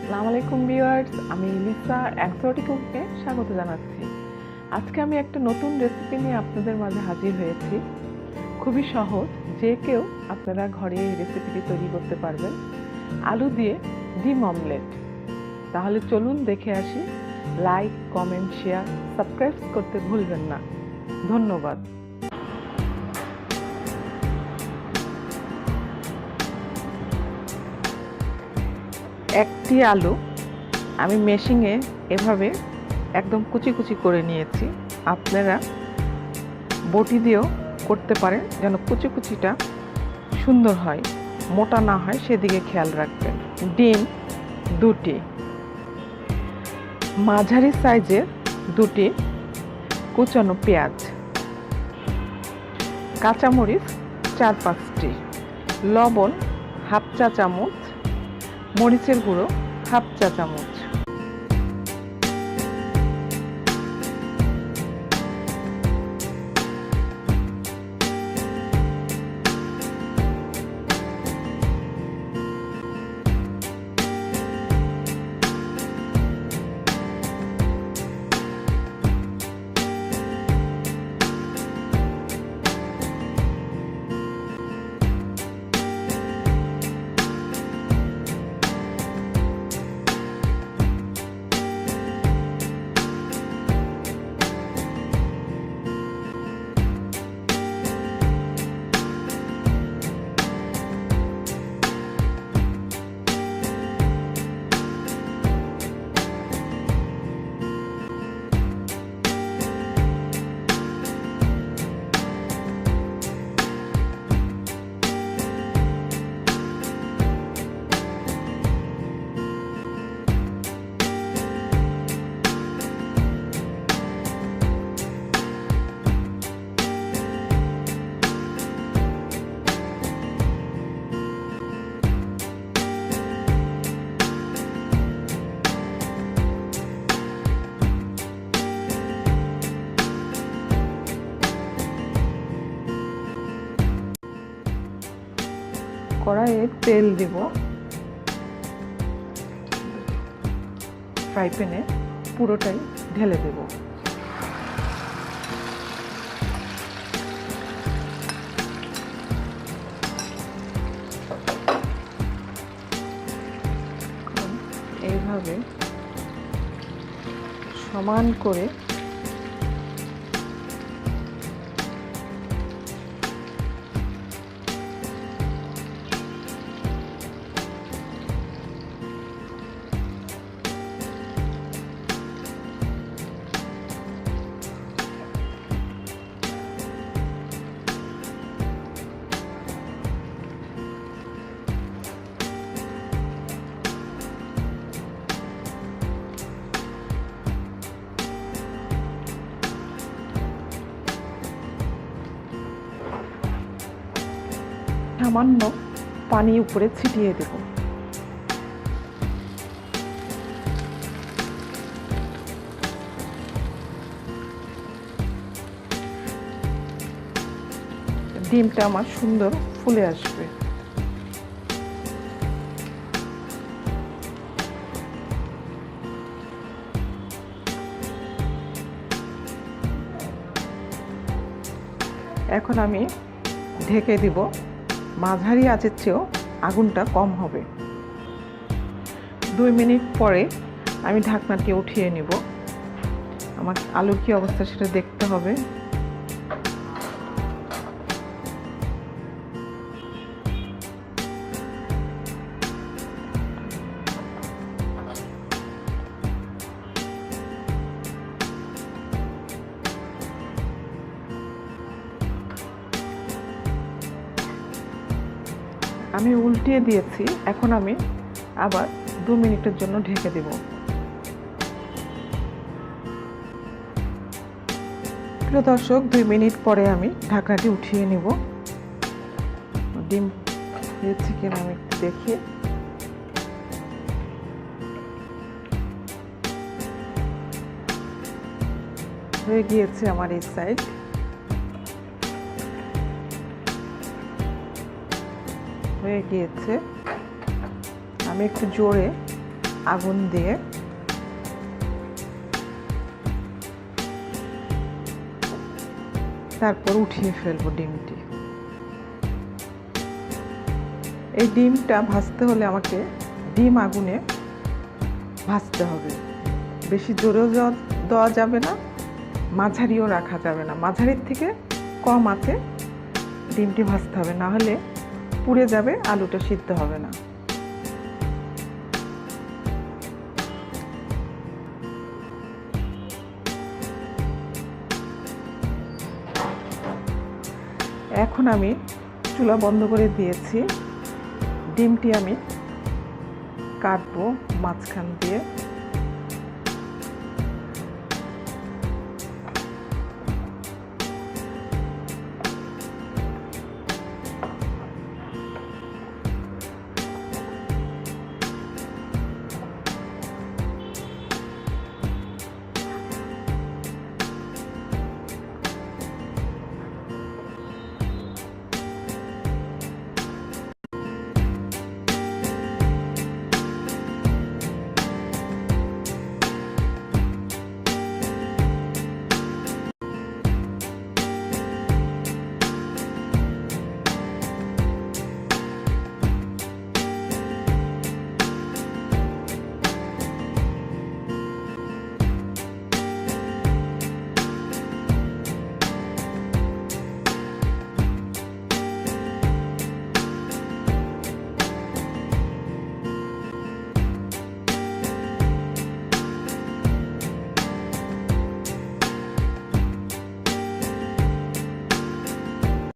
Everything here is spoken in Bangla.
আসসালামু আলাইকুম ভিউয়ার্স, আমি লিসা অ্যাংসোটি কুকে স্বাগত জানাচ্ছি। আজকে আমি একটা নতুন রেসিপি নিয়ে আপনাদের মাঝে হাজির হয়েছি। খুবই সহজ, যে কেউ আপনারা ঘরে এই রেসিপিটি তৈরি করতে পারবেন। আলু দিয়ে ডিম অমলেট। তাহলে চলুন দেখে আসি। লাইক, কমেন্ট, শেয়ার, সাবস্ক্রাইব করতে ভুলবেন না। ধন্যবাদ। একটি আলু আমি মেশিনে এভাবে একদম কুচি কুচি করে নিয়েছি। আপনারা বটি দিয়েও করতে পারেন, যেন কুচি কুচিটা সুন্দর হয়, মোটা না হয় সেদিকে খেয়াল রাখবেন। ডিম দুটি, মাঝারি সাইজের দুটি কুচানো পেঁয়াজ, কাঁচামরিচ 4-5টি, লবণ হাফ চা চামচ, মরিচের গুঁড়ো হাফ চা চামচ। কড়াইয়ে তেল দিব, ফ্রাই প্যানে পুরোটাই ঢেলে দেব। এইভাবে সমান করে সামান্য পানি উপরে ছিটিয়ে দেব। ডিমটা আমার সুন্দর ফুলে আসবে। এখন আমি ঢেকে দিব। মাঝারি আঁচের চেয়েও আগুনটা কম হবে। 2 মিনিট পরে আমি ঢাকনাটি উঠিয়ে নিব। আমার আলুর কি অবস্থা সেটা দেখতে হবে। আমি উল্টিয়ে দিয়েছি। এখন আমি আবার 2 মিনিটের জন্য ঢেকে দেব। প্রিয় দর্শক, 2 মিনিট পরে আমি ঢাকনাটি উঠিয়ে নিব। ডিম হয়েছে কিনা আমি একটু দেখি। হয়ে গিয়েছে আমার এই সাইড। হয়ে গিয়েছে। আমি একটু জোরে আগুন দিয়ে তারপর উঠিয়ে ফেলবো ডিমটি। এই ডিমটা ভাজতে হলে আমাকে ডিম আগুনে ভাজতে হবে, বেশি জোরেও দেওয়া যাবে না, মাঝারিও রাখা যাবে না, মাঝারির থেকে কম আঁচে ডিমটি ভাজতে হবে, না হলে পুড়ে যাবে, আলুটা সিদ্ধ হবে না। এখন আমি চুলা বন্ধ করে দিয়েছি। ডিমটি আমি কাটবো মাঝখান দিয়ে।